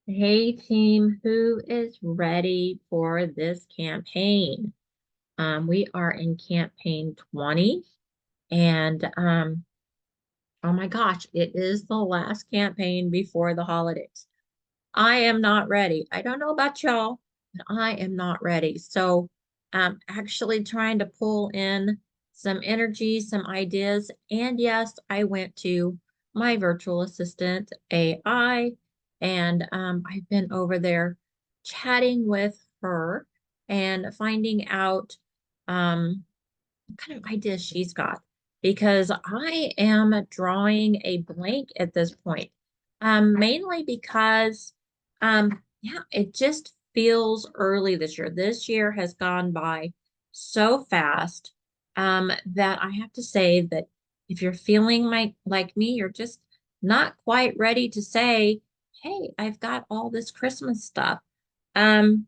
Hey team, who is ready for this campaign? We are in campaign 20 and oh my gosh, it is the last campaign before the holidays. I am not ready. I don't know about y'all, but I am not ready. So I'm actually trying to pull in some energy, some ideas. And yes, I went to my virtual assistant, AI, and I've been over there chatting with her and finding out what kind of ideas she's got because I am drawing a blank at this point. Mainly because yeah, it just feels early this year. This year has gone by so fast that I have to say that if you're feeling like me, you're just not quite ready to say, hey, I've got all this Christmas stuff. Um,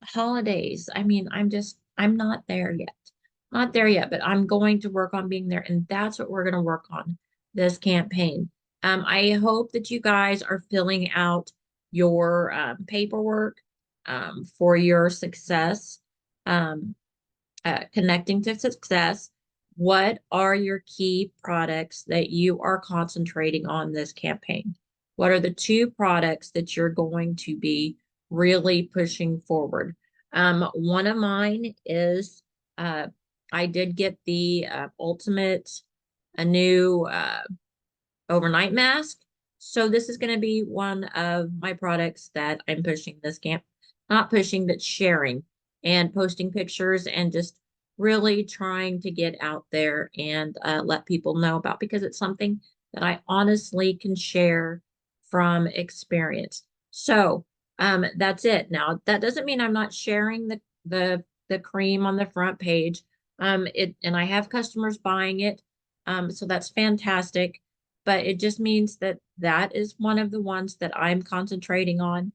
Holidays. I mean, I'm not there yet. Not there yet, but I'm going to work on being there. And that's what we're going to work on this campaign. I hope that you guys are filling out your paperwork for your success, um, connecting to success. What are your key products that you are concentrating on this campaign? What are the two products that you're going to be really pushing forward? One of mine is I did get the ultimate Anew overnight mask. So this is going to be one of my products that I'm pushing this camp, not pushing, but sharing and posting pictures and just really trying to get out there and let people know about because it's something that I honestly can share from experience. So that's it. Now that doesn't mean I'm not sharing the cream on the front page. And I have customers buying it. So that's fantastic, but it just means that that is one of the ones that I'm concentrating on.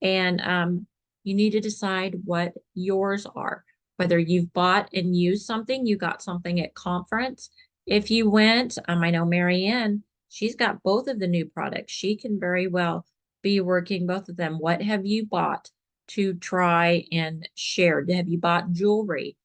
And you need to decide what yours are, whether you've bought and used something, you got something at conference. If you went, I know Marianne, she's got both of the new products. She can very well be working both of them. What have you bought to try and share? Have you bought jewelry?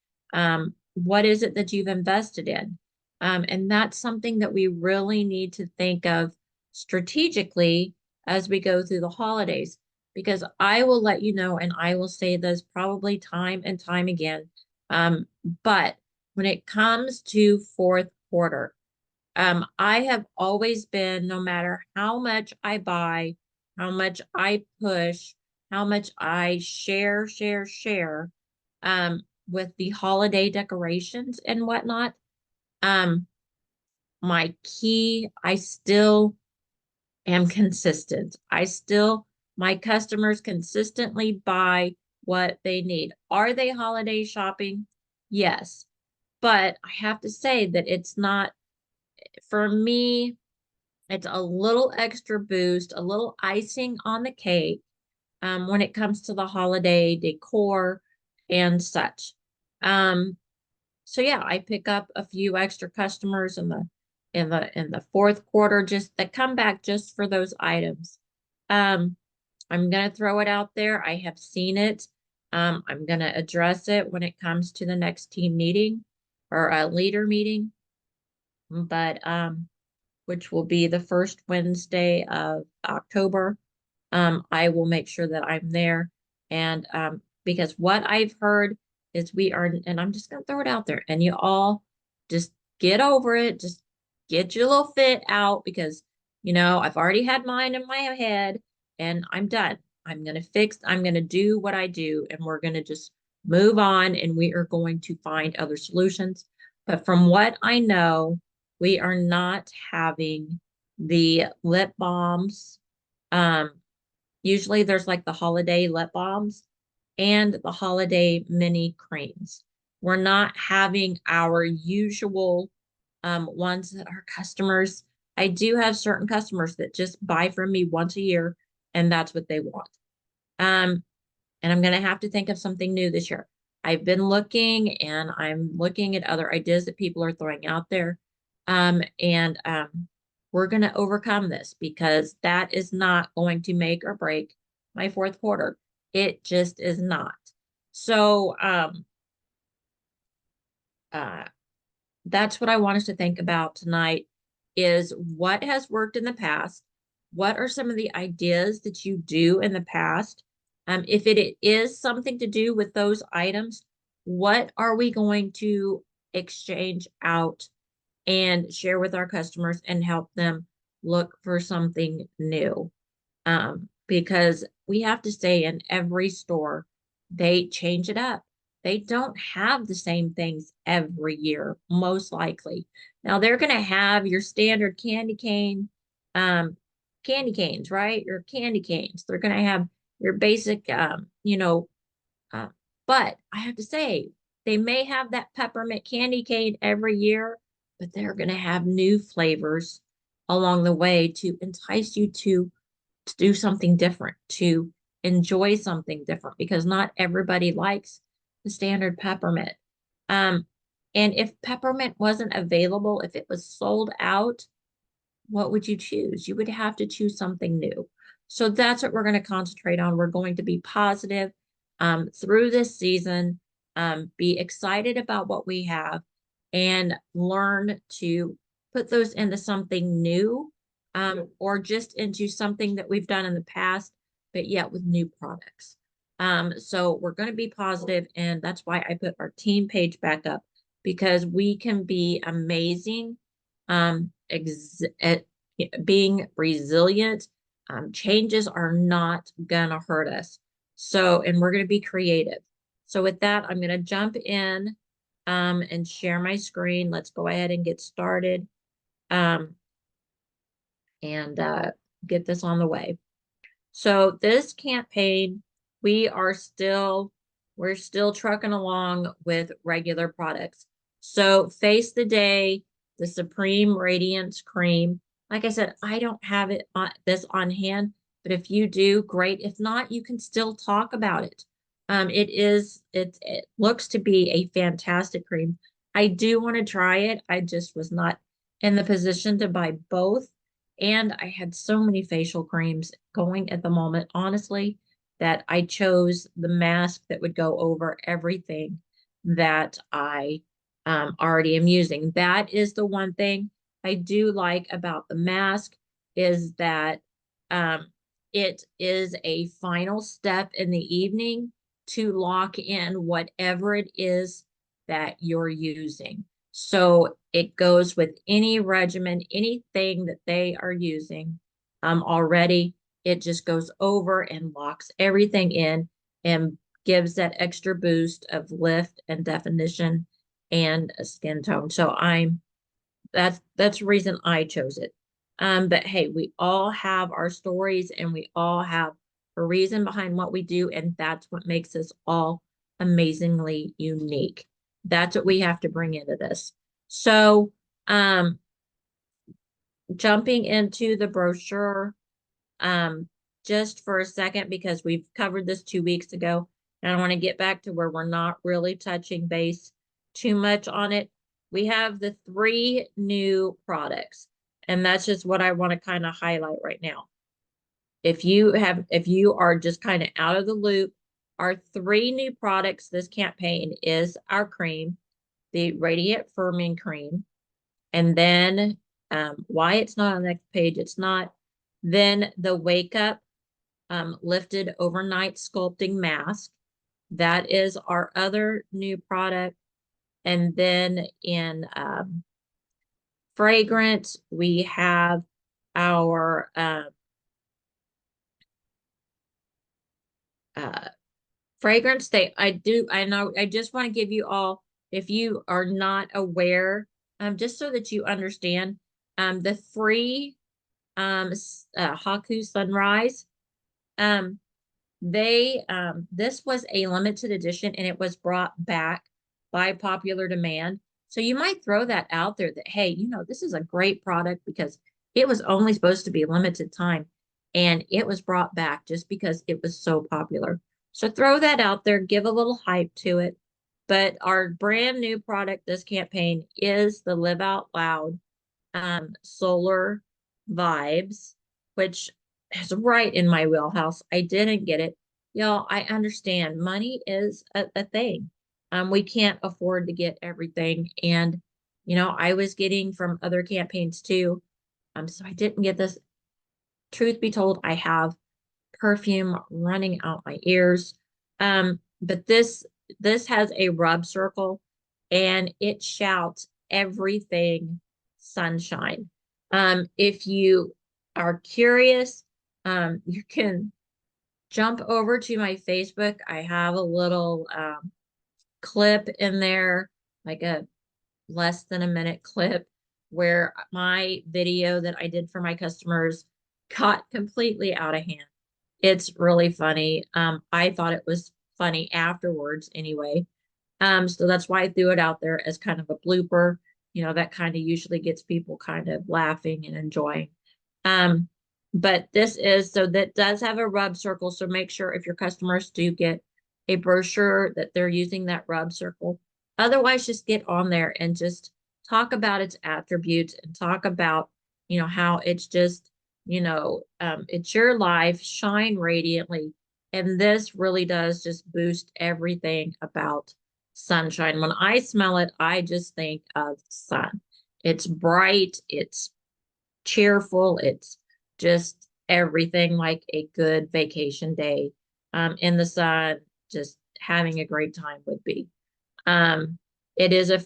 What is it that you've invested in? And that's something that we really need to think of strategically as we go through the holidays, because I will let you know, and I will say this probably time and time again. But when it comes to fourth quarter, I have always been, no matter how much I buy, how much I push, how much I share, with the holiday decorations and whatnot. Um, my key, I still am consistent. My customers consistently buy what they need. Are they holiday shopping? Yes. But I have to say that it's not, for me, it's a little extra boost, a little icing on the cake when it comes to the holiday decor and such. Um, so yeah, I pick up a few extra customers in the fourth quarter just that come back just for those items. Um, I'm gonna throw it out there. I have seen it. I'm gonna address it when it comes to the next team meeting or a leader meeting, but which will be the first Wednesday of October. I will make sure that I'm there. And because what I've heard is we are, and I'm just going to throw it out there, and you all just get over it. Just get your little fit out because, I've already had mine in my head and I'm done. I'm going to do what I do, and we're going to just move on and we are going to find other solutions. But from what I know, we are not having the lip balms. Um, Usually there's like the holiday lip balms and the holiday mini creams. We're not having our usual ones that our customers. I do have certain customers that just buy from me once a year and that's what they want. Um, and I'm going to have to think of something new this year. I've been looking and I'm looking at other ideas that people are throwing out there. And we're going to overcome this because that is not going to make or break my fourth quarter. It just is not. So, uh, that's what I want us to think about tonight is what has worked in the past. What are some of the ideas that you do in the past? If it is something to do with those items, what are we going to exchange out and share with our customers and help them look for something new? Because we have to say in every store, they change it up. They don't have the same things every year, most likely. Now they're going to have your standard um, candy canes, right? Your candy canes. They're going to have your basic, uh, but I have to say, they may have that peppermint candy cane every year, but they're going to have new flavors along the way to entice you to do something different, to enjoy something different, because not everybody likes the standard peppermint. Um, and if peppermint wasn't available, if it was sold out, what would you choose? You would have to choose something new. So that's what we're going to concentrate on. We're going to be positive through this season, be excited about what we have, and learn to put those into something new or just into something that we've done in the past, but yet with new products. So we're going to be positive, and that's why I put our team page back up because we can be amazing at being resilient. Changes are not gonna hurt us. So, and we're gonna be creative. So with that, I'm gonna jump in and share my screen. Let's go ahead and get started um, and get this on the way. So this campaign, we are still, we're still trucking along with regular products. So Face the Day, the Supreme Radiance Cream. Like I said, I don't have it on this on hand, but if you do, great. If not, you can still talk about it. It looks to be a fantastic cream. I do want to try it. I just was not in the position to buy both. And I had so many facial creams going at the moment, honestly, that I chose the mask that would go over everything that I already am using. That is the one thing I do like about the mask is that it is a final step in the evening to lock in whatever it is that you're using. So it goes with any regimen, anything that they are using already. It just goes over and locks everything in and gives that extra boost of lift and definition and a skin tone. So that's the reason I chose it. But hey, we all have our stories and we all have a reason behind what we do, and that's what makes us all amazingly unique. That's what we have to bring into this. So, jumping into the brochure, um, just for a second, because we've covered this 2 weeks ago, and I want to get back to where we're not really touching base too much on it. We have the 3 new products, and that's just what I want to kind of highlight right now. If you are just kind of out of the loop, our 3 new products this campaign is our cream, the Radiant Firming Cream, and then why it's not on the next page, it's not. Then the Wake Up Lifted Overnight Sculpting Mask. That is our other new product. And then in fragrance, we have our fragrance. I know, I just want to give you all, if you are not aware, just so that you understand, the free Haku Sunrise. This was a limited edition and it was brought back by popular demand. So you might throw that out there that, hey, this is a great product because it was only supposed to be limited time and it was brought back just because it was so popular. So throw that out there, give a little hype to it. But our brand new product this campaign is the Live Out Loud Solar vibes, which is right in my wheelhouse. I didn't get it. Y'all, I understand money is a thing. We can't afford to get everything. And, I was getting from other campaigns too. So I didn't get this. Truth be told, I have perfume running out my ears. But this has a rub circle and it shouts everything sunshine. If you are curious, you can jump over to my Facebook. I have a little clip in there, like a less than a minute clip where my video that I did for my customers got completely out of hand. It's really funny. I thought it was funny afterwards anyway. So that's why I threw it out there as kind of a blooper. That kind of usually gets people kind of laughing and enjoying. Um, but that does have a rub circle. So make sure if your customers do get a brochure that they're using that rub circle. Otherwise, just get on there and just talk about its attributes and talk about, how it's just, it's your life, shine radiantly. And this really does just boost everything about sunshine. When I smell it, I just think of sun. It's bright, it's cheerful, it's just everything like a good vacation day in the sun, just having a great time would be. Um, it is a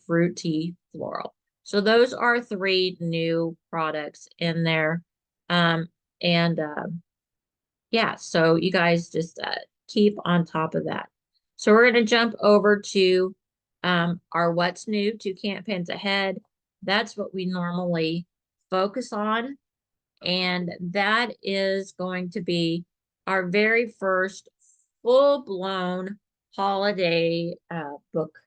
fruity floral. So those are three new products in there. Um, and yeah, so you guys just keep on top of that. So we're going to jump over to our what's new, 2 campaigns ahead. That's what we normally focus on. And that is going to be our very first full-blown holiday book.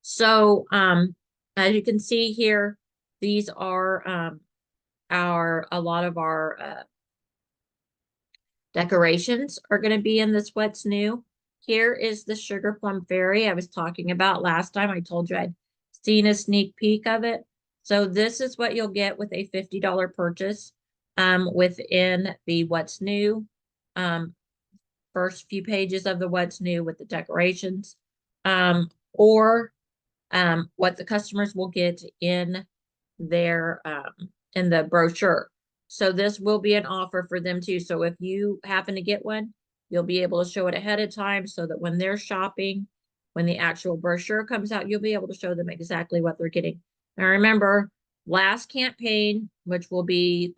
So as you can see here, these are a lot of our decorations are going to be in this what's new. Here is the sugar plum fairy I was talking about last time. I told you I'd seen a sneak peek of it. So this is what you'll get with a $50 purchase within the what's new. First few pages of the what's new with the decorations. Or what the customers will get in their in the brochure. So this will be an offer for them too. So if you happen to get one, you'll be able to show it ahead of time so that when they're shopping, when the actual brochure comes out, you'll be able to show them exactly what they're getting. Now remember, last campaign, which will be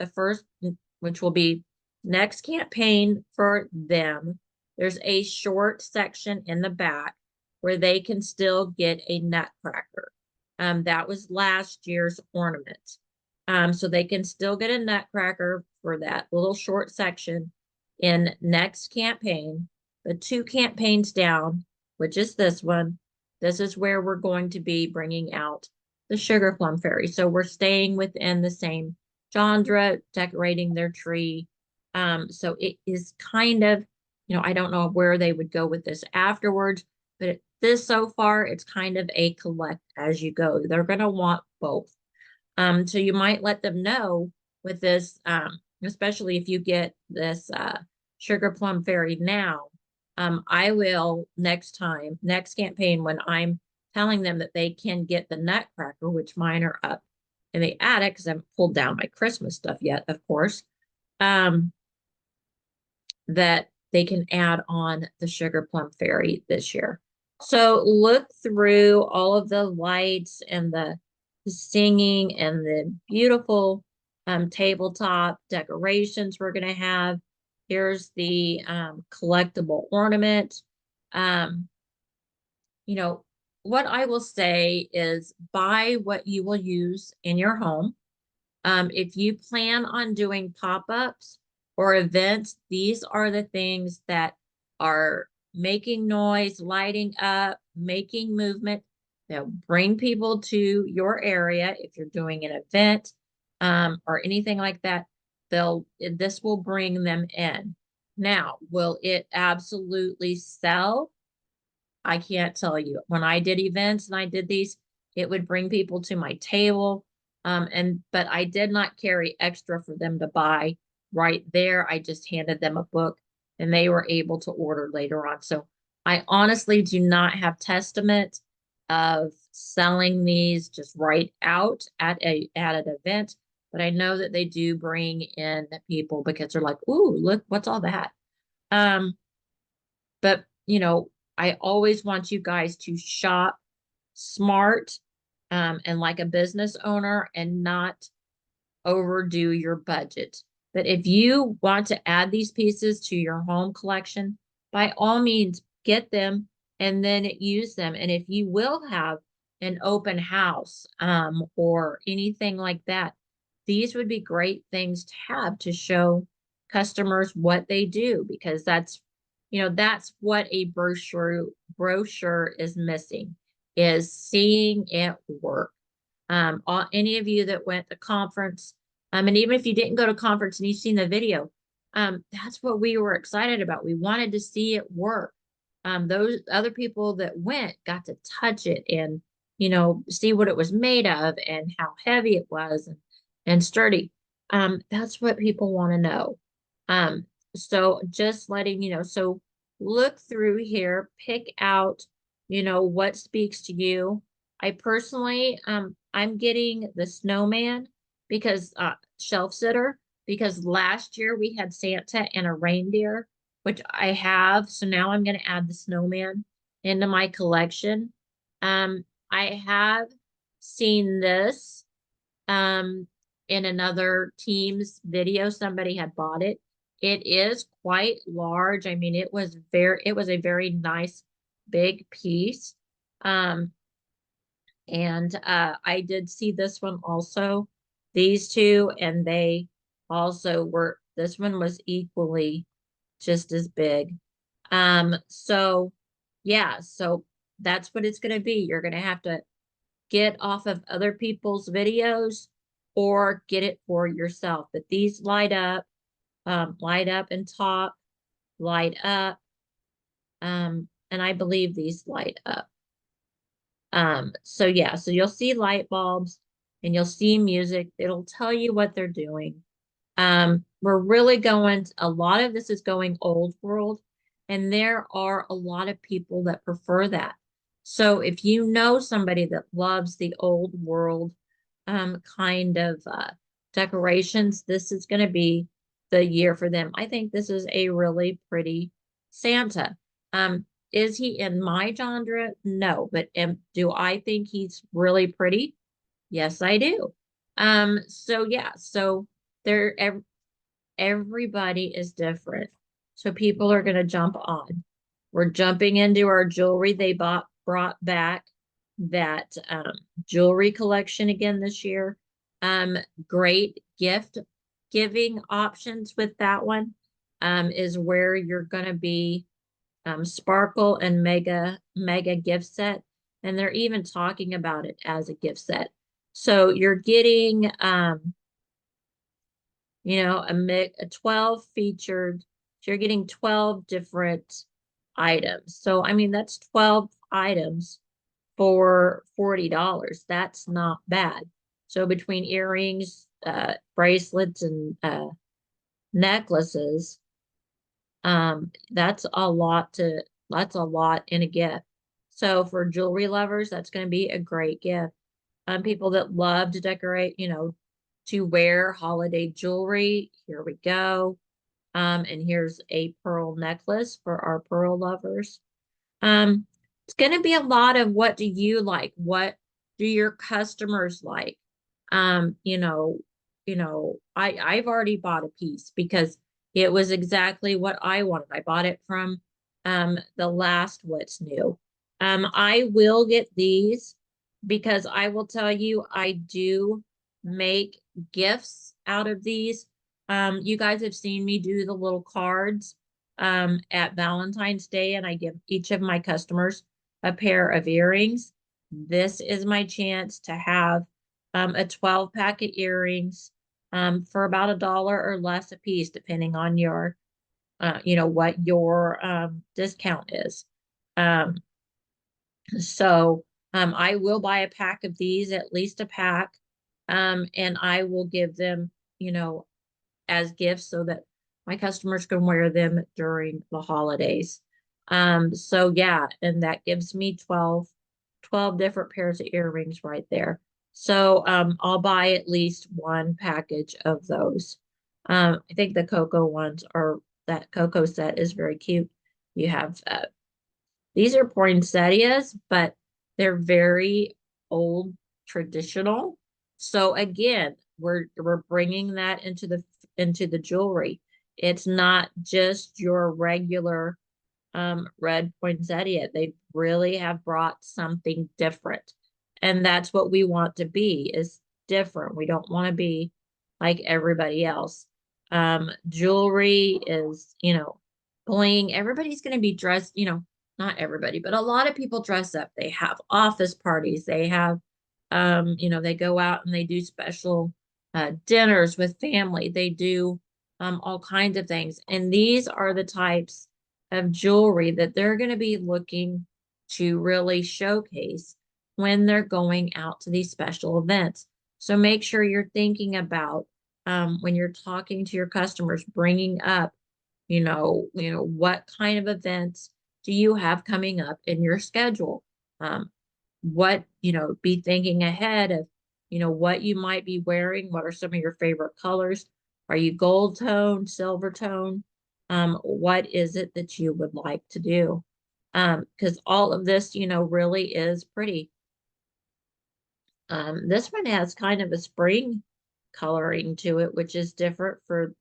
next campaign for them, there's a short section in the back where they can still get a nutcracker. That was last year's ornament. So they can still get a nutcracker for that little short section in next campaign. The 2 campaigns down, which is this one, this is where we're going to be bringing out the sugar plum fairy. So we're staying within the same genre, decorating their tree. So it is kind of, I don't know where they would go with this afterwards, but this so far, it's kind of a collect as you go. They're going to want both. So you might let them know with this, especially if you get this sugar plum fairy now. I will next campaign, when I'm telling them that they can get the nutcracker, which mine are up in the attic because I haven't pulled down my Christmas stuff yet, of course, that they can add on the sugar plum fairy this year. So look through all of the lights and the singing and the beautiful tabletop decorations we're going to have. Here's the collectible ornament. Um, what I will say is buy what you will use in your home. If you plan on doing pop-ups or events, these are the things that are making noise, lighting up, making movement. They'll bring people to your area if you're doing an event or anything like that. This will bring them in. Now, will it absolutely sell? I can't tell you. When I did events and I did these, it would bring people to my table. But I did not carry extra for them to buy right there. I just handed them a book and they were able to order later on. So I honestly do not have testament of selling these just right out at an event, but I know that they do bring in people because they're like, "Ooh, look, what's all that?" Um, but I always want you guys to shop smart, and like a business owner and not overdo your budget. But if you want to add these pieces to your home collection, by all means, get them and then use them. And if you will have an open house, or anything like that, these would be great things to have to show customers what they do, because that's what a brochure is missing, is seeing it work. Any of you that went to conference, and even if you didn't go to conference and you've seen the video, that's what we were excited about. We wanted to see it work. Those other people that went got to touch it and, see what it was made of and how heavy it was and sturdy. That's what people want to know. Um, so just letting you know. So look through here, pick out, what speaks to you. I personally, I'm getting the snowman because shelf sitter, because last year we had Santa and a reindeer, which I have. So now I'm going to add the snowman into my collection. I have seen this um in another team's video. Somebody had bought it. It is quite large. I mean, it was a very nice big piece. Um, and I did see this one also, these two, and they also were, this one was equally just as big. So yeah, so that's what it's going to be. You're going to have to get off of other people's videos or get it for yourself. But these light up and talk, light up. And I believe these light up. So yeah, so you'll see light bulbs and you'll see music. It'll tell you what they're doing. We're really a lot of this is going old world, and there are a lot of people that prefer that. So if you know somebody that loves the old world, kind of, decorations, this is going to be the year for them. I think this is a really pretty Santa. Is he in my genre? No, but do I think he's really pretty? Yes, I do. So yeah, so there, everybody is different. So people are going to jump on. We're jumping into our jewelry. They brought back that jewelry collection again this year. Great gift giving options with that one, is where you're going to be, sparkle and mega gift set. And they're even talking about it as a gift set. So you're getting, a 12 featured, so you're getting 12 different items. So, I mean, that's 12 items for $40. That's not bad. So between earrings, bracelets, and necklaces, that's a lot in a gift. So for jewelry lovers, that's going to be a great gift. People that love to decorate, to wear holiday jewelry. Here we go. And here's a pearl necklace for our pearl lovers. Um, it's going to be a lot of, what do you like? What do your customers like? Um, you know, I've already bought a piece because it was exactly what I wanted. I bought it from the last What's New. I will get these because I will tell you, I do make gifts out of these. You guys have seen me do the little cards at Valentine's Day, and I give each of my customers a pair of earrings. This is my chance to have a 12 pack of earrings for about $1 or less a piece, depending on what your discount is. Um, So I will buy a pack of these, at least a pack, and I will give them, as gifts so that my customers can wear them during the holidays. So yeah, and that gives me 12 different pairs of earrings right there. So I'll buy at least one package of those. I think the cocoa ones are that cocoa set is very cute. You have these are poinsettias, but they're very old traditional. So again, we're bringing that into the jewelry. It's not just your regular red poinsettia. They really have brought something different. And that's what we want to be is different. We don't want to be like everybody else. Jewelry is, bling. Everybody's going to be dressed, not everybody, but a lot of people dress up. They have office parties. They have, they go out and they do special dinners with family. They do all kinds of things. And these are the types of jewelry that they're going to be looking to really showcase when they're going out to these special events. So make sure you're thinking about when you're talking to your customers, bringing up, what kind of events do you have coming up in your schedule? Be thinking ahead of, what you might be wearing. What are some of your favorite colors? Are you gold tone, silver tone? What is it that you would like to do? Because all of this, really is pretty. This one has kind of a spring coloring to it, which is different for,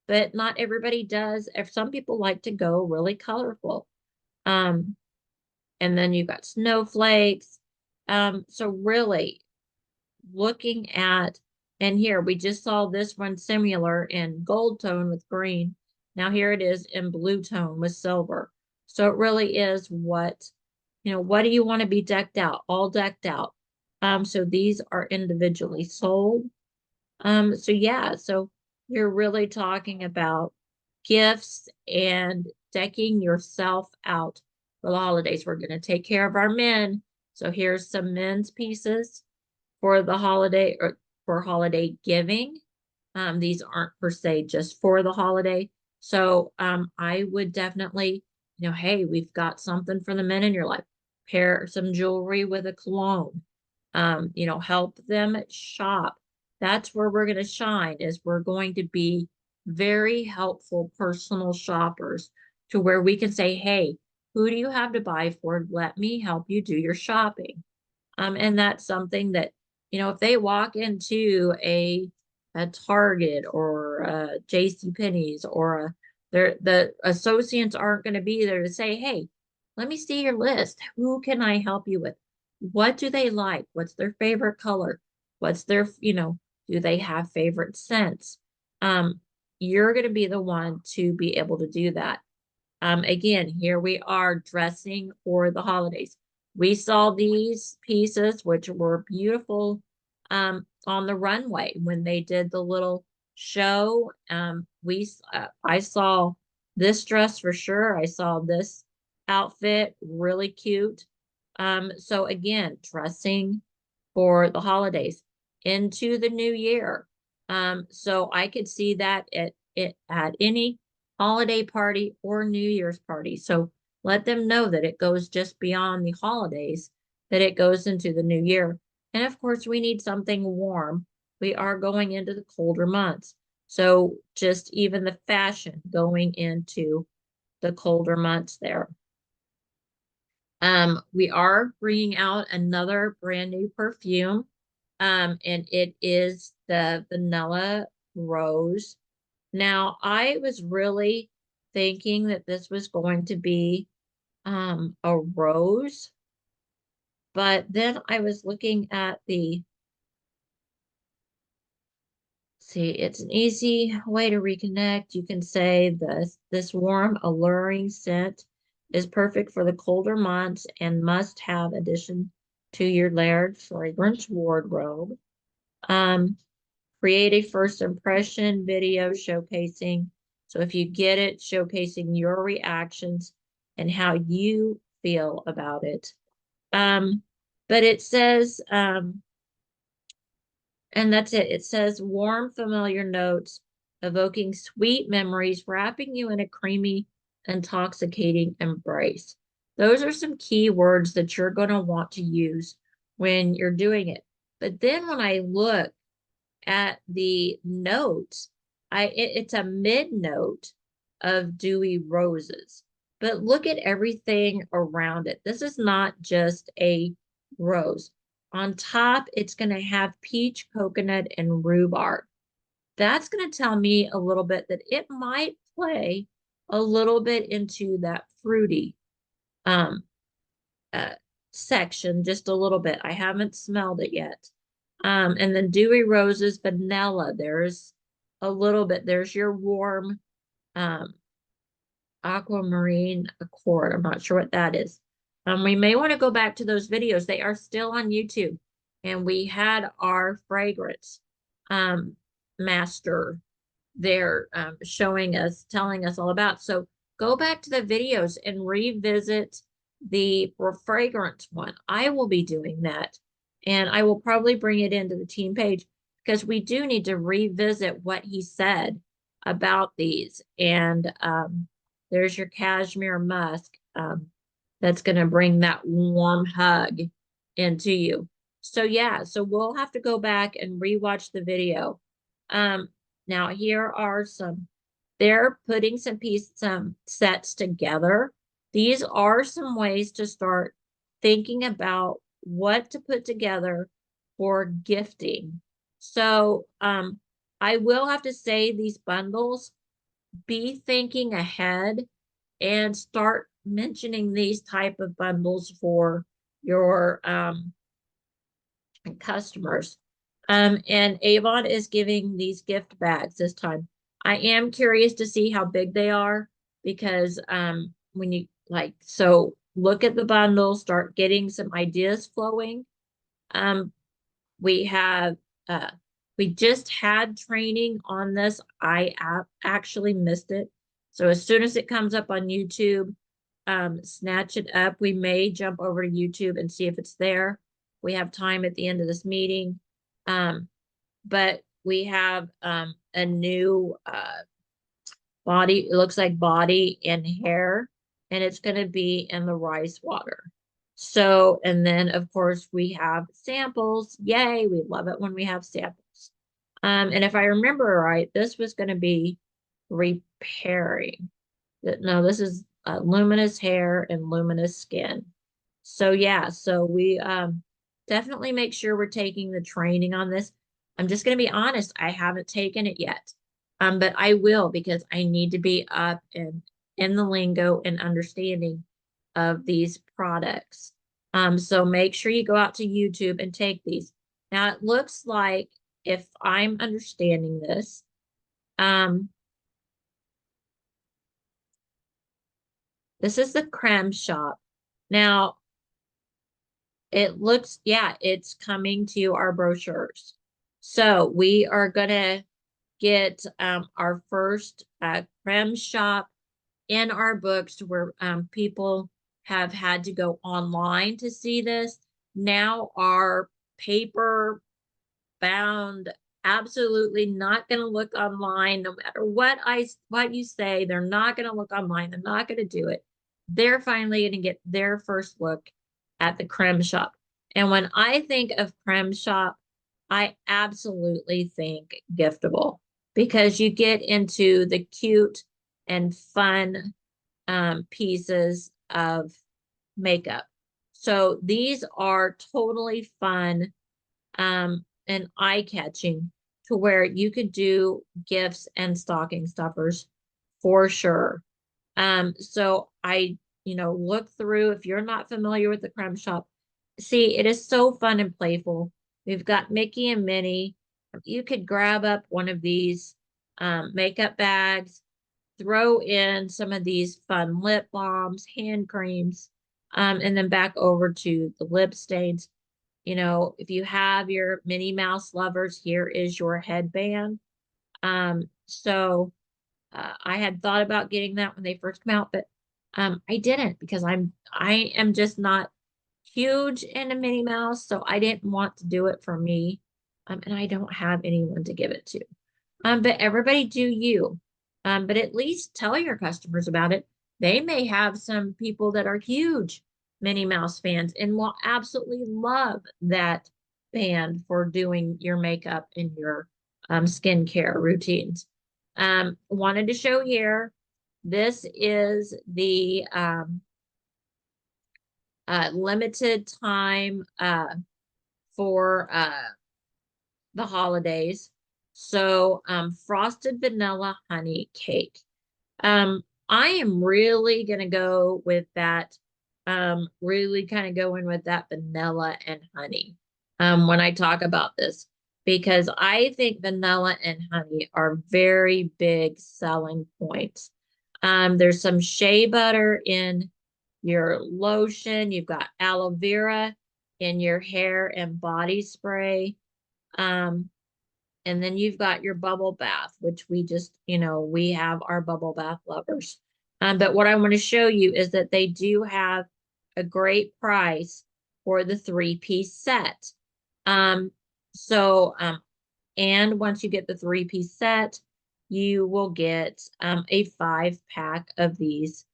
but not everybody does. If some people like to go really colorful. Um, and then you've got snowflakes. So really looking at, and here we just saw this one similar in gold tone with green. Now here it is in blue tone with silver. So it really is what do you want to be decked out? All decked out. So these are individually sold. So yeah, so you're really talking about gifts and decking yourself out for the holidays. We're going to take care of our men. So here's some men's pieces for the holiday or for holiday giving. These aren't per se just for the holiday. So I would definitely, hey, we've got something for the men in your life. Pair some jewelry with a cologne. Help them shop. That's where we're going to shine, is we're going to be very helpful personal shoppers to where we can say, hey, who do you have to buy for? Let me help you do your shopping. And that's something that, if they walk into a Target or a J.C. Penney's or the associates aren't going to be there to say, hey, let me see your list. Who can I help you with? What do they like? What's their favorite color? What's their, do they have favorite scents? You're going to be the one to be able to do that. Again, here we are dressing for the holidays. We saw these pieces, which were beautiful, on the runway when they did the little show. I saw this dress for sure. I saw this outfit, really cute. So again, dressing for the holidays into the new year. So I could see that at any holiday party or New Year's party. So let them know that it goes just beyond the holidays, that it goes into the new year. And of course, we need something warm. We are going into the colder months. So just even the fashion going into the colder months there. We are bringing out another brand new perfume, and it is the Vanilla Rose. Now, I was really thinking that this was going to be a rose, but then I was looking at see, it's an easy way to reconnect. You can say this warm, alluring scent is perfect for the colder months and must have addition to your layered fragrance wardrobe. Um, Create a first impression video showcasing. So if you get it, showcasing your reactions and how you feel about it. Um, but it says, and that's it. It says warm, familiar notes, evoking sweet memories, wrapping you in a creamy, intoxicating embrace. Those are some key words that you're going to want to use when you're doing it. But then when I look at the notes, it's a mid note of dewy roses. But look at everything around it. This is not just a rose. On top, it's going to have peach, coconut, and rhubarb. That's going to tell me a little bit that it might play a little bit into that fruity um, uh, section, just a little bit. I haven't smelled it yet. And then dewy roses, vanilla. There's a little bit. There's your warm um, aquamarine accord. I'm not sure what that is. We may want to go back to those videos. They are still on YouTube. And we had our fragrance um, master there showing us, telling us all about. So go back to the videos and revisit the fragrance one. I will be doing that. And I will probably bring it into the team page because we do need to revisit what he said about these. And there's your cashmere musk. That's going to bring that warm hug into you. So yeah, so we'll have to go back and rewatch the video. Um, now here are some, they're putting some sets together. These are some ways to start thinking about what to put together for gifting. So I will have to say these bundles, be thinking ahead and start mentioning these type of bundles for your customers. And Avon is giving these gift bags this time. I am curious to see how big they are because when you like, so look at the bundle, start getting some ideas flowing. Um, we have uh we just had training on this. I actually missed it. So as soon as it comes up on YouTube, snatch it up. We may jump over to YouTube and see if it's there. We have time at the end of this meeting. But we have a new body, it looks like body and hair, and it's going to be in the rice water. So, and then of course we have samples. Yay, we love it when we have samples. And if I remember right, this was going to be repairing. No, this is luminous hair and luminous skin. So yeah, so we definitely make sure we're taking the training on this. I'm just going to be honest, I haven't taken it yet. But I will because I need to be up and in the lingo and understanding of these products. So make sure you go out to YouTube and take these. Now it looks like if I'm understanding this, this is the creme shop. Now it looks, yeah, it's coming to our brochures. So we are gonna get our first creme shop in our books where people have had to go online to see this. Now our paper bound, absolutely not going to look online no matter what you say. They're not going to look online. They're not going to do it. They're finally going to get their first look at the creme shop. And when I think of creme shop, I absolutely think giftable because you get into the cute and fun pieces of makeup. So these are totally fun and eye-catching to where you could do gifts and stocking stuffers for sure. So look through if you're not familiar with the creme shop. See, it is so fun and playful. We've got Mickey and Minnie. You could grab up one of these makeup bags, throw in some of these fun lip balms, hand creams, and then back over to the lip stains. If you have your Minnie Mouse lovers, here is your headband. So I had thought about getting that when they first come out, but I didn't because I am just not huge into Minnie Mouse, so I didn't want to do it for me. And I don't have anyone to give it to. But everybody do you. But at least tell your customers about it. They may have some people that are huge Minnie Mouse fans and will absolutely love that band for doing your makeup and your skincare routines. Wanted to show here. This is the limited time for the holidays. So frosted vanilla honey cake. I am really gonna go with that. Really kind of going with that vanilla and honey. When I talk about this, because I think vanilla and honey are very big selling points. There's some shea butter in your lotion. You've got aloe vera in your hair and body spray. Um, and then you've got your bubble bath, which we just, we have our bubble bath lovers. But what I want to show you is that they do have a great price for the three-piece set. Um, so, and once you get the three-piece set, you will get a 5-pack of these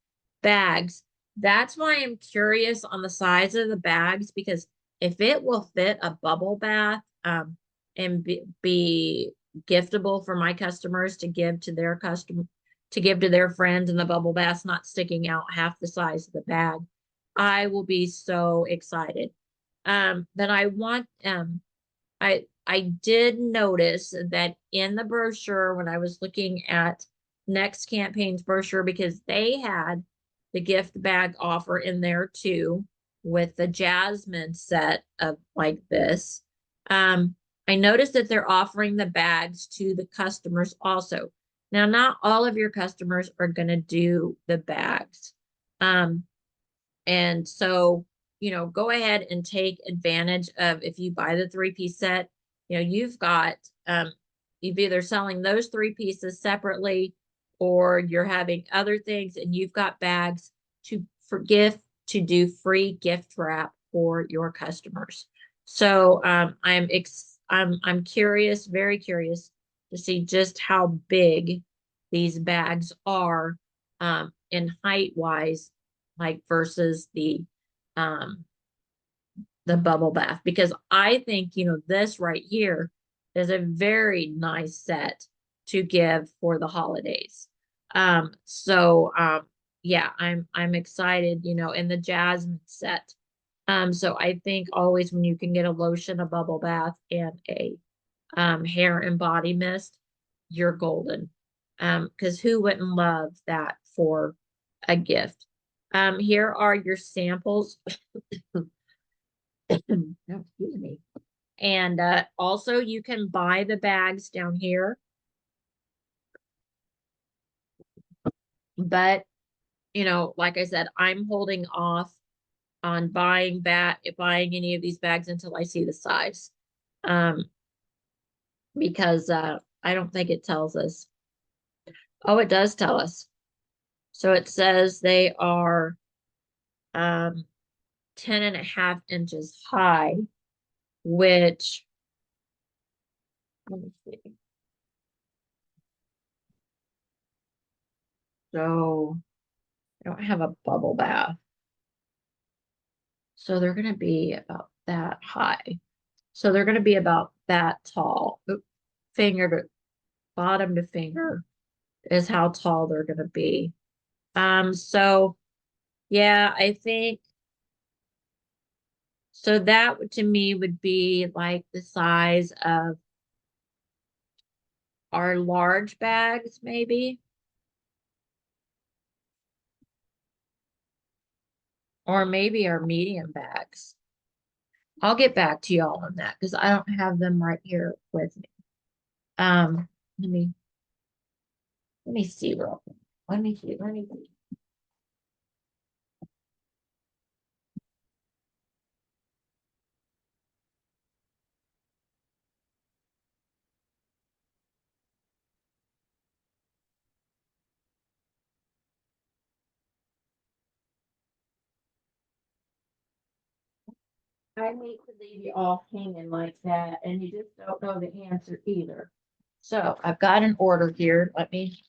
bags. That's why I'm curious on the size of the bags, because if it will fit a bubble bath, and be giftable for my customers to give to their friends, and the bubble bath's not sticking out half the size of the bag, I will be so excited. But I did notice that in the brochure when I was looking at Next Campaign's brochure, because they had the gift bag offer in there too, with the Jasmine set of like this. I noticed that they're offering the bags to the customers also. Now, not all of your customers are going to do the bags. And so, go ahead and take advantage of, if you buy the three-piece set, you've got, you've either selling those three pieces separately, or you're having other things and you've got bags to do free gift wrap for your customers. So, I'm curious, very curious to see just how big these bags are, in height wise, like versus um the bubble bath, because I think this right here is a very nice set to give for the holidays. So yeah, I'm excited, in the Jasmine set. So I think always when you can get a lotion, a bubble bath, and a hair and body mist, you're golden. Because who wouldn't love that for a gift? Here are your samples. Oh, excuse me. And also you can buy the bags down here, but like I said, I'm holding off on buying any of these bags until I see the size. Um, because I don't think it tells us. Oh, it does tell us. So it says they are 10.5 inches high, which, let me see. So I don't have a bubble bath. So they're going to be about that high. So they're going to be about that tall. Oop, finger to bottom to finger is how tall they're going to be. So yeah, I think so that to me would be like the size of our large bags, maybe, or maybe our medium bags. I'll get back to y'all on that because I don't have them right here with me. Um, let me see real quick. Let me see. I hate to leave you all hanging like that, and you just don't know the answer either. So I've got an order here. Let me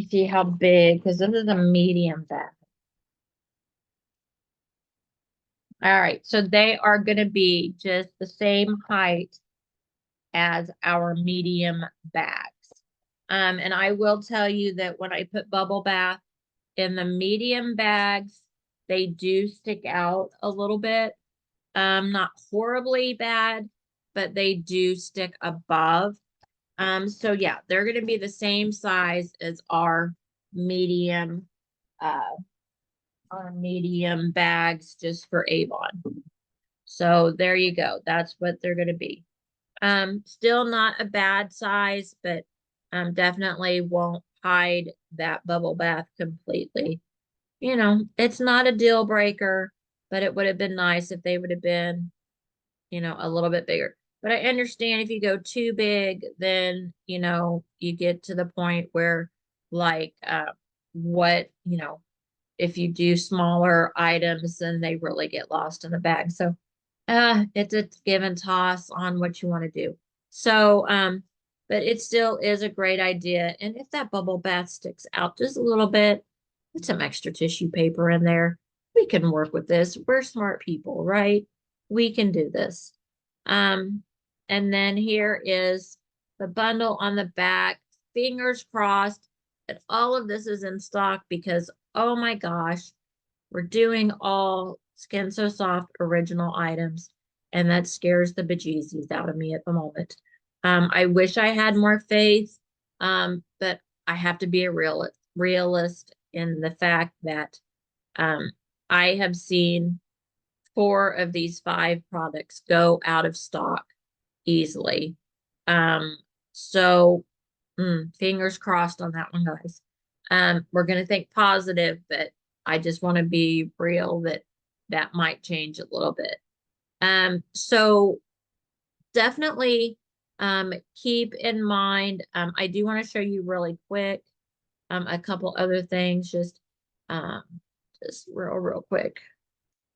see how big, because this is a medium bag. All right, so they are going to be just the same height as our medium bags. And I will tell you that when I put bubble bath in the medium bags, they do stick out a little bit. Not horribly bad, but they do stick above. So yeah, they're going to be the same size as medium, uh, our medium bags just for Avon. So there you go. That's what they're going to be. Still not a bad size, but definitely won't hide that bubble bath completely. You know, it's not a deal breaker, but it would have been nice if they would have been, a little bit bigger. But I understand if you go too big, then, you get to the point where like what, if you do smaller items, then they really get lost in the bag. So it's a give and toss on what you want to do. So, but it still is a great idea. And if that bubble bath sticks out just a little bit, put some extra tissue paper in there. We can work with this. We're smart people, right? We can do this. Um, and then here is the bundle on the back. Fingers crossed that all of this is in stock because, oh my gosh, we're doing all Skin So Soft original items, and that scares the bejesus out of me at the moment. I wish I had more faith, but I have to be a realist in the fact that um, I have seen 4 of these 5 products go out of stock easily. Um, so fingers crossed on that one, guys. We're gonna think positive, but I just want to be real that that might change a little bit. So definitely keep in mind, I do want to show you really quick a couple other things, um, just real quick.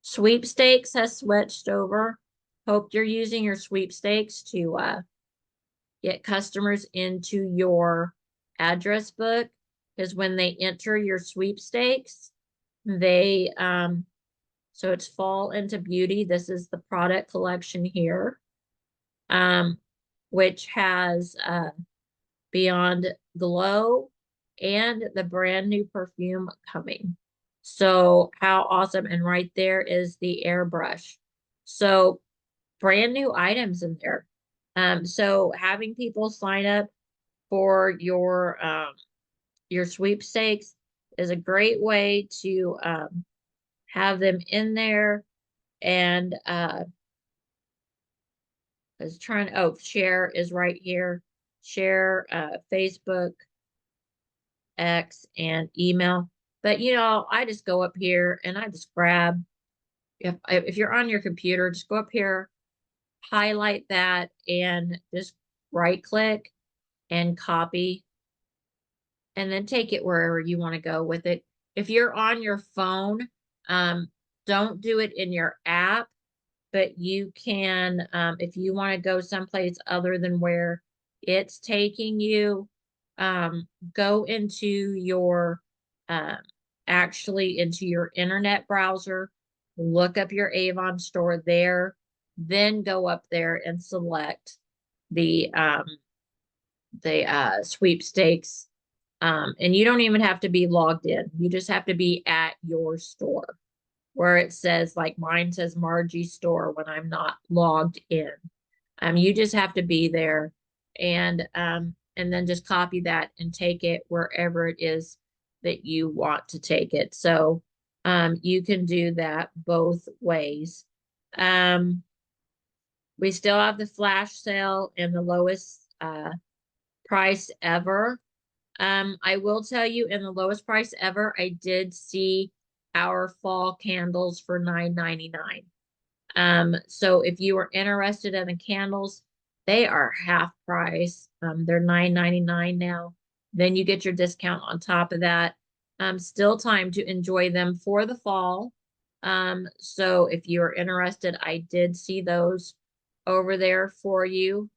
Sweepstakes has switched over. Hope you're using your sweepstakes to get customers into your address book, because when they enter your sweepstakes, they so it's Fall into Beauty. This is the product collection here, um, which has Beyond Glow and the brand new perfume coming. So how awesome. And right there is the airbrush. So brand new items in there. So having people sign up for your sweepstakes is a great way to have them in there. And I was trying, oh, share is right here. Share Facebook, X, and email. But I just go up here and I just grab, if you're on your computer, just go up here, highlight that, and just right click and copy, and then take it wherever you want to go with it. If you're on your phone, don't do it in your app, but you can, if you want to go someplace other than where it's taking you, go into your, um, actually into your internet browser, look up your Avon store there, then go up there and select the, sweepstakes. And you don't even have to be logged in. You just have to be at your store where it says, like mine says Margie store when I'm not logged in. You just have to be there, and then just copy that and take it wherever it is that you want to take it. So you can do that both ways. We still have the flash sale and the lowest price ever. I will tell you, in the lowest price ever, I did see our fall candles for $9.99. So if you were interested in the candles, they are half price. They're $9.99 now. Then you get your discount on top of that. Still time to enjoy them for the fall. So if you're interested, I did see those over there for you.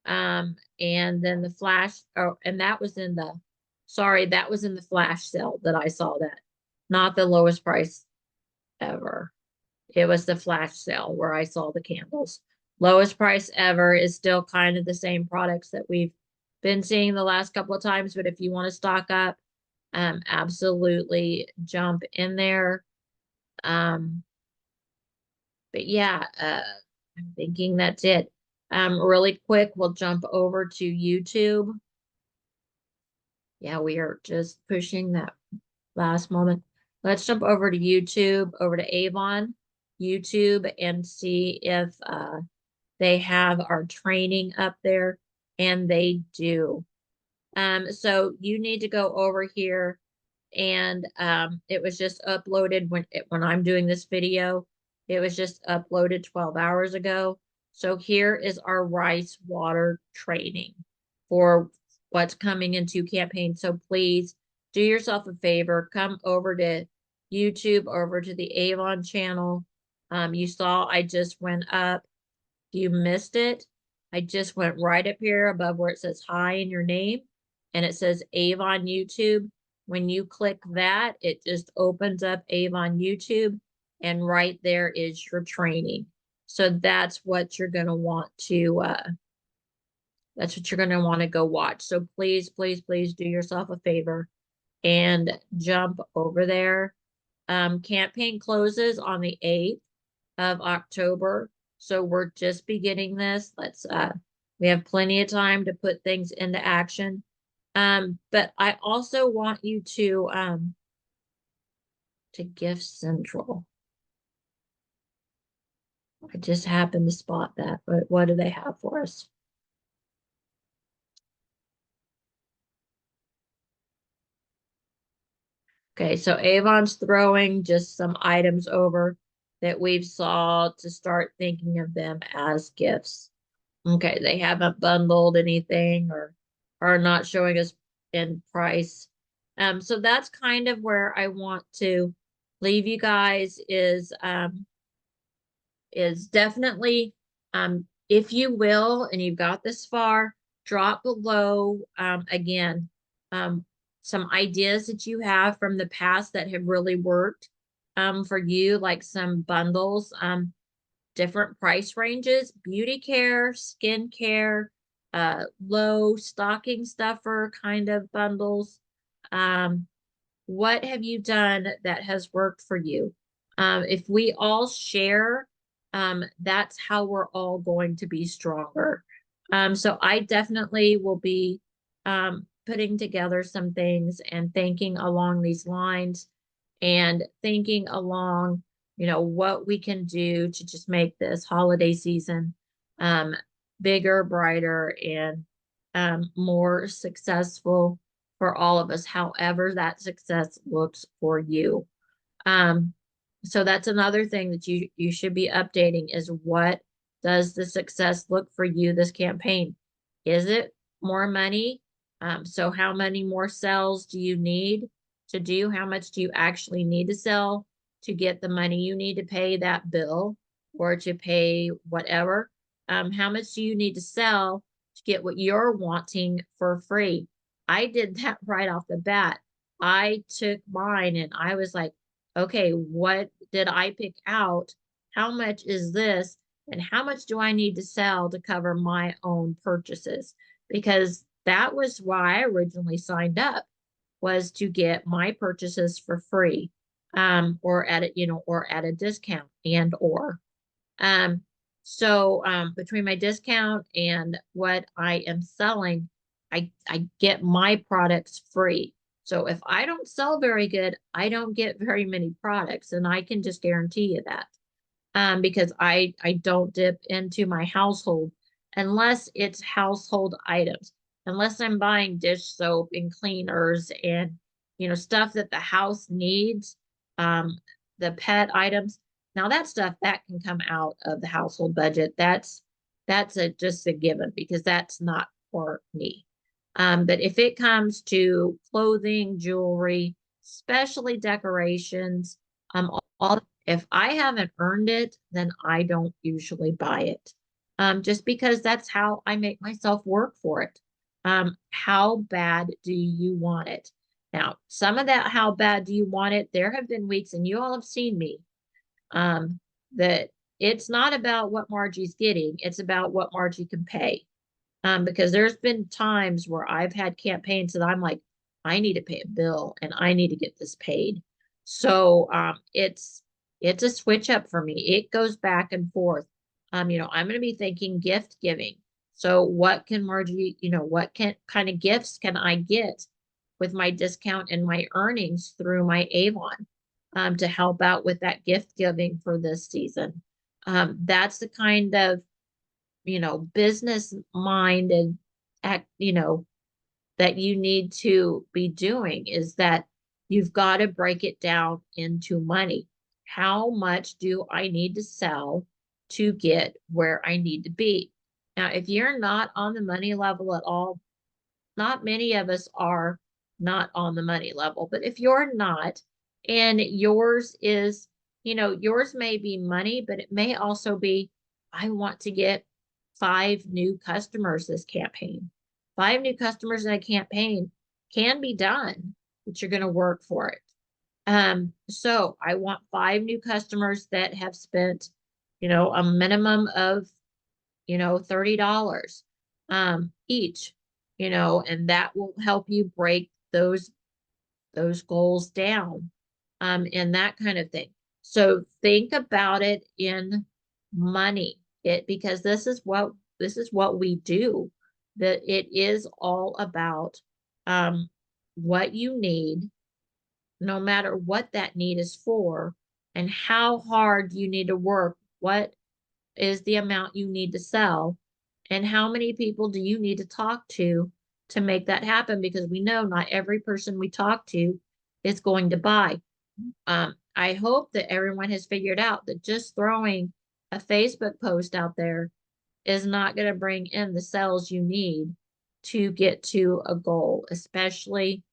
And then the flash, oh, and that was in the, sorry, that was in the flash sale that I saw that, not the lowest price ever. It was the flash sale where I saw the candles. Lowest price ever is still kind of the same products that we've been seeing the last couple of times, but if you want to stock up, absolutely jump in there. Um, but yeah, I'm thinking that's it. Really quick, we'll jump over to YouTube. Yeah, we are just pushing that last moment. Let's jump over to YouTube, over to Avon YouTube, and see if they have our training up there, and they do. So you need to go over here, and it was just uploaded when I'm doing this video. It was just uploaded 12 hours ago. So here is our rice water training for what's coming into campaign. So please do yourself a favor, come over to YouTube, over to the Avon channel. You saw I just went up. If you missed it, I just went right up here above where it says hi in your name, and it says Avon YouTube. When you click that, it just opens up Avon YouTube, and right there is your training. So that's what you're going to want to go watch. So please, please, please do yourself a favor and jump over there. Campaign closes on the 8th of October. So we're just beginning this. We have plenty of time to put things into action. But I also want you to Gift Central. I just happened to spot that, but what do they have for us? Okay, so Avon's throwing just some items over that we've saw to start thinking of them as gifts. Okay, they haven't bundled anything or are not showing us in price. So that's kind of where I want to leave you guys is definitely if you will and you've got this far, drop below again some ideas that you have from the past that have really worked for you, like some bundles. Different price ranges, beauty care, skin care, low stocking stuffer kind of bundles. What have you done that has worked for you? If we all share, that's how we're all going to be stronger. So I definitely will be putting together some things and thinking along these lines and thinking along, what we can do to just make this holiday season um, bigger, brighter, and more successful for all of us, however that success looks for you. Um, so that's another thing that you should be updating is what does the success look for you this campaign? Is it more money? So how many more sales do you need to do? How much do you actually need to sell to get the money you need to pay that bill or to pay whatever? How much do you need to sell to get what you're wanting for free? I did that right off the bat. I took mine and I was like, okay, what did I pick out? How much is this? And how much do I need to sell to cover my own purchases? Because that was why I originally signed up, was to get my purchases for free, or at a discount um, between my discount and what I am selling, I get my products free. So if I don't sell very good, I don't get very many products, and I can just guarantee you that. Because I don't dip into my household unless it's household items, unless I'm buying dish soap and cleaners and stuff that the house needs, um, the pet items. Now that stuff that can come out of the household budget. That's just a given because that's not for me. But if it comes to clothing, jewelry, especially decorations, all If I haven't earned it, then I don't usually buy it. Just because that's how I make myself work for it. How bad do you want it? Now, some of that, how bad do you want it? There have been weeks, and you all have seen me, um, that it's not about what Margie's getting, it's about what Margie can pay. Because there's been times where I've had campaigns that I'm like, I need to pay a bill and I need to get this paid. So it's a switch up for me. It goes back and forth. I'm going to be thinking gift giving. So what can Margie, what can kind of gifts can I get with my discount and my earnings through my Avon, to help out with that gift giving for this season. That's the kind of business mind and act, that you need to be doing, is that you've got to break it down into money. How much do I need to sell to get where I need to be? Now, if you're not on the money level at all, not many of us are not on the money level, but if you're not, and yours is, yours may be money, but it may also be, I want to get 5 new customers this campaign. 5 new customers in a campaign can be done, but you're going to work for it. So I want 5 new customers that have spent, a minimum of, $30 each, and that will help you break those goals down, and that kind of thing. So think about it in money, because this is what we do. That it is all about what you need, no matter what that need is for, and how hard you need to work, what is the amount you need to sell, and how many people do you need to talk to make that happen, because we know not every person we talk to is going to buy. I hope that everyone has figured out that just throwing a Facebook post out there is not going to bring in the sales you need to get to a goal, especially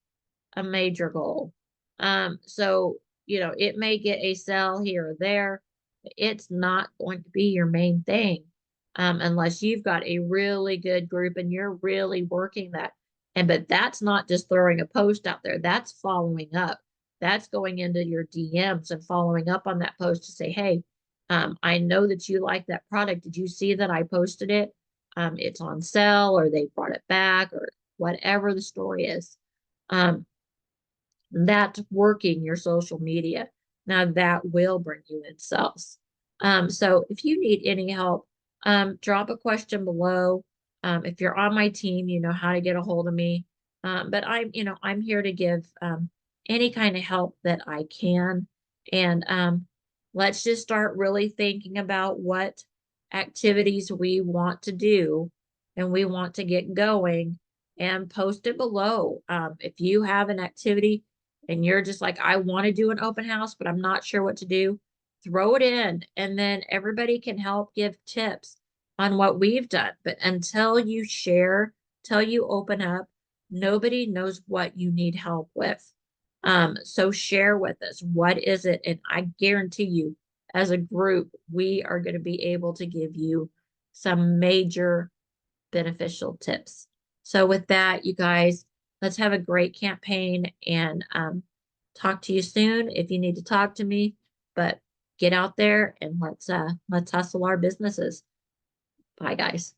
a major goal. So, it may get a sell here or there. It's not going to be your main thing, unless you've got a really good group and you're really working that. But that's not just throwing a post out there. That's following up. That's going into your DMs and following up on that post to say, hey, I know that you like that product. Did you see that I posted it? It's on sale, or they brought it back, or whatever the story is. That's working your social media. Now that will bring you in sales. So if you need any help, drop a question below. If you're on my team, you know how to get a hold of me. But I'm here to give any kind of help that I can. And let's just start really thinking about what activities we want to do and we want to get going, and post it below. If you have an activity and you're just like, I want to do an open house, but I'm not sure what to do, throw it in, and then everybody can help give tips on what we've done. But until you share, till you open up, nobody knows what you need help with. So share with us. What is it? And I guarantee you, as a group, we are going to be able to give you some major beneficial tips. So with that, you guys, let's have a great campaign, and talk to you soon if you need to talk to me. But get out there and let's hustle our businesses. Bye, guys.